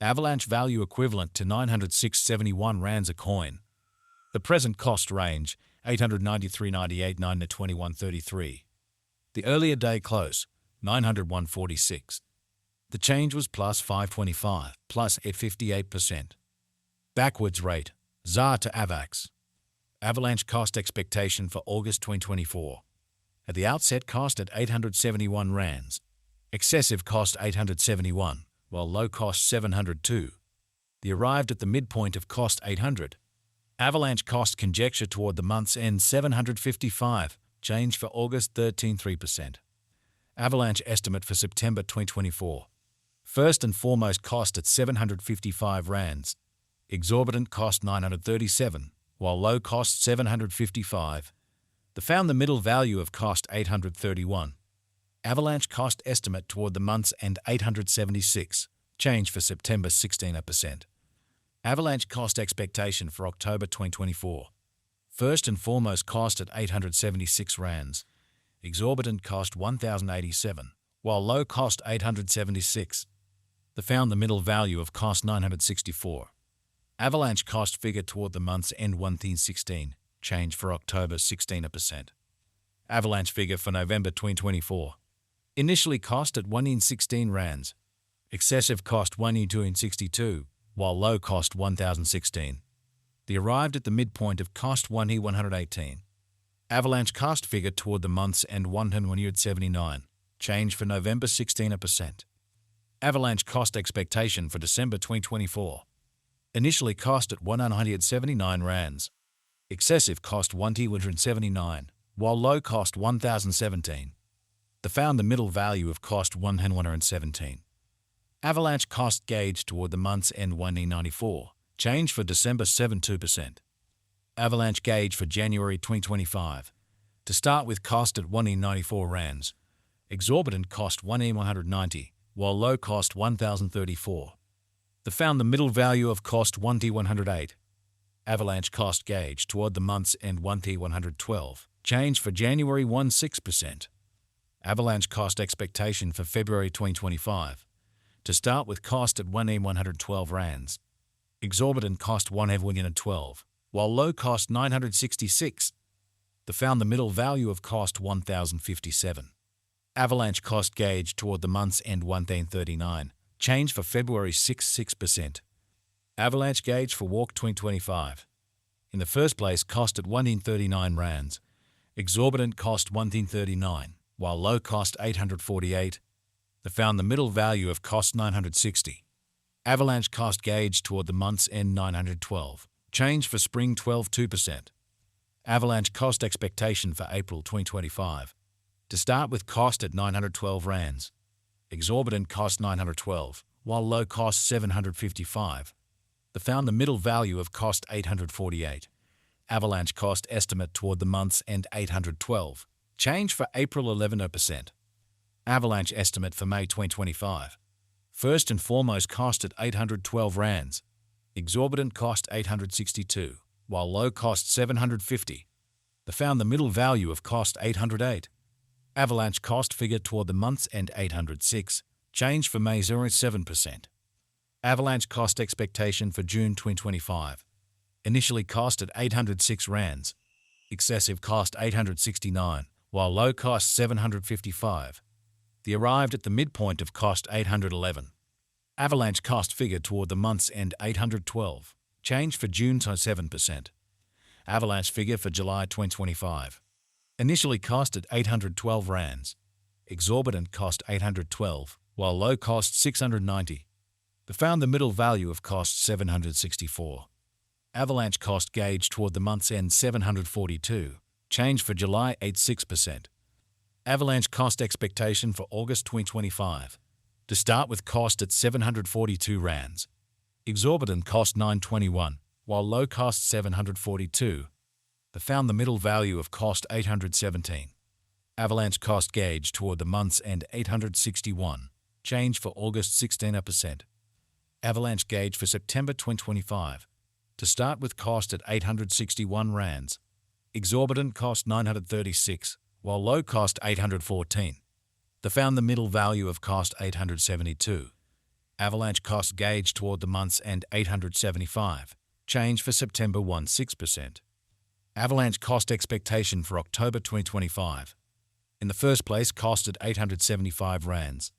Avalanche value equivalent to 906.71 rands a coin. The present cost range 893.98 9 to 21.33. The earlier day close 901.46. The change was plus 525, plus at 58%. Backwards rate ZAR to Avax. Avalanche cost expectation for August 2024. At the outset cost at 871 rands. Excessive cost 871, while low cost 702. The arrived at the midpoint of cost 800. Avalanche cost conjecture toward the month's end 755, change for August 13.3%. Avalanche estimate for September 2024. First and foremost cost at 755 rands. Exorbitant cost 937, while low cost 755. The found the middle value of cost 831. Avalanche cost estimate toward the month's end 876, change for September 16%. Avalanche cost expectation for October 2024. First and foremost cost at 876 rands. Exorbitant cost 1,087, while low cost 876. The found the middle value of cost 964. Avalanche cost figure toward the month's end 1,016, change for October 16%. Avalanche figure for November 2024. Initially cost at 1,016 rands. Excessive cost 1,262, while low cost 1,016. The arrived at the midpoint of cost 1,118. Avalanche cost figure toward the month's end 179, change for November 16%. Avalanche cost expectation for December 2024. Initially cost at 179 rands. Excessive cost 1,279, while low cost 1,017. The found the middle value of cost 117. Avalanche cost gauge toward the month's end 1,094, change for December 72%. Avalanche gauge for January 2025. To start with cost at 1,094 rands. Exorbitant cost 1,190, while low cost 1,034. The found the middle value of cost 1,108. Avalanche cost gauge toward the month's end 1,112, change for January 16%. Avalanche cost expectation for February 2025. To start with cost at 1,112 rands. Exorbitant cost 1,112, while low cost 966. The found the middle value of cost 1,057. Avalanche cost gauge toward the month's end 1,039, change for February 6%. Avalanche gauge for Walk 2025. In the first place cost at 1,039 rands. Exorbitant cost 1,039, while low cost 848. They found the middle value of cost 960. Avalanche cost gauge toward the month's end 912, change for spring 12.2%. Avalanche cost expectation for April 2025. To start with cost at 912 rands. Exorbitant cost 912, while low cost 755. They found the middle value of cost 848. Avalanche cost estimate toward the month's end 812, change for April 11%. Avalanche estimate for May 2025. First and foremost cost at 812 rands. Exorbitant cost 862, while low cost 750. They found the middle value of cost 808. Avalanche cost figure toward the month's end 806, change for May 0.7%. Avalanche cost expectation for June 2025. Initially cost at 806 rands. Excessive cost 869, while low cost 755. The arrived at the midpoint of cost 811. Avalanche cost figure toward the month's end 812, change for June to 7%. Avalanche figure for July 2025. Initially cost at 812 rands. Exorbitant cost 812, while low cost 690. They found the middle value of cost 764. Avalanche cost gauge toward the month's end 742, change for July 86%. Avalanche cost expectation for August 2025. To start with cost at 742 rands. Exorbitant cost 921, while low cost 742. They found the middle value of cost 817. Avalanche cost gauge toward the month's end 861, change for August 16%. Avalanche gauge for September 2025. To start with cost at 861 rands. Exorbitant cost 936, while low cost 814. They found the middle value of cost 872. Avalanche cost gauge toward the month's end 875. Change for September 16%. Avalanche cost expectation for October 2025. In the first place, cost at 875 rands.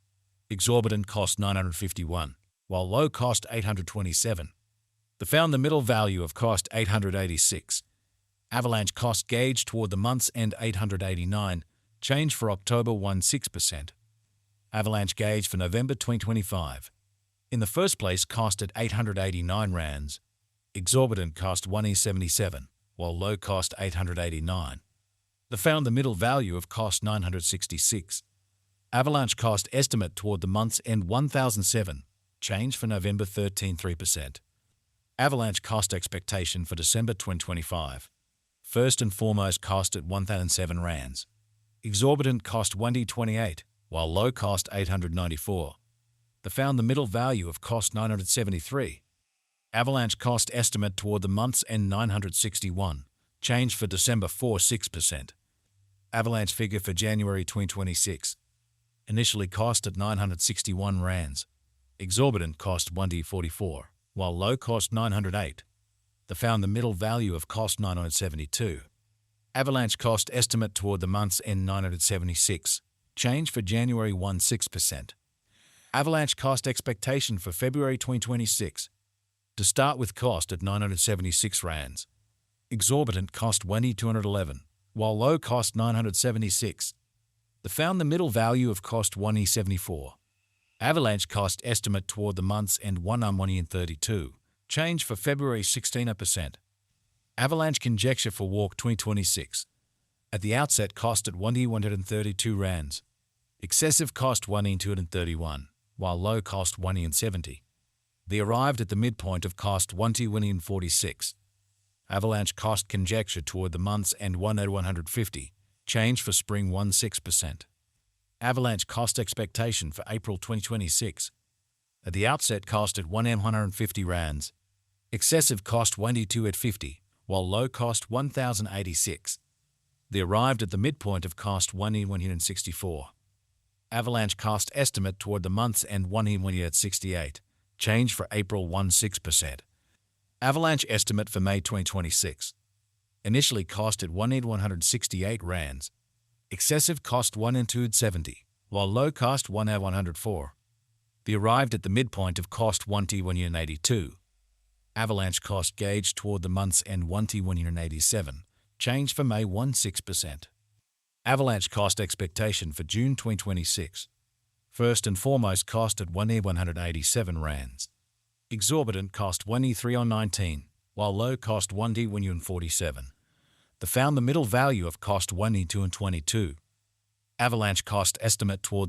Exorbitant cost 951, while low cost 827. They found the middle value of cost 886. Avalanche cost gauge toward the month's end 889. Change for October 16%. Avalanche gauge for November 2025. In the first place, cost at 889 rands. Exorbitant cost 1E77, while low cost 889. They found the middle value of cost 966. Avalanche cost estimate toward the month's end 1007. Change for November 13.3%. Avalanche cost expectation for December 2025. First and foremost, cost at 1007 rands. Exorbitant cost 1D28, while low cost 894. They found the middle value of cost 973. Avalanche cost estimate toward the month's end 961. Change for December 4.6%. Avalanche figure for January 2026. Initially cost at 961 rands. Exorbitant cost 1D44, while low cost 908. They found the middle value of cost 972. Avalanche cost estimate toward the month's end 976. Change for January 16%. Avalanche cost expectation for February 2026. To start with, cost at 976 rands. Exorbitant cost 211, while low cost 976. They found the middle value of cost 1E74. Avalanche cost estimate toward the month's end 1E32. Change for February 16%. Avalanche conjecture for walk 2026. At the outset, cost at 1E132 rands. Excessive cost 1E231, while low cost 1E70. They arrived at the midpoint of cost 1T1E46. Avalanche cost conjecture toward the month's end 1E150. Change for spring 16%. Avalanche cost expectation for April 2026. At the outset, cost at 1M150 rands. Excessive cost 1D2 at 50, while low cost 1,086. They arrived at the midpoint of cost 1E164. Avalanche cost estimate toward the month's end 1E1 at 68. Change for April 16%. Avalanche estimate for May 2026. Initially cost at 1E168 rands. Excessive cost 1N270, while low cost 1A104. They arrived at the midpoint of cost 1T182. Avalanche cost gauge toward the month's end 1T187. Change for May 16%. Avalanche cost expectation for June 2026. First and foremost, cost at 1E187 rands. Exorbitant cost 1E319, while low cost 1D147. They found the middle value of cost 1E222. Avalanche cost estimate toward the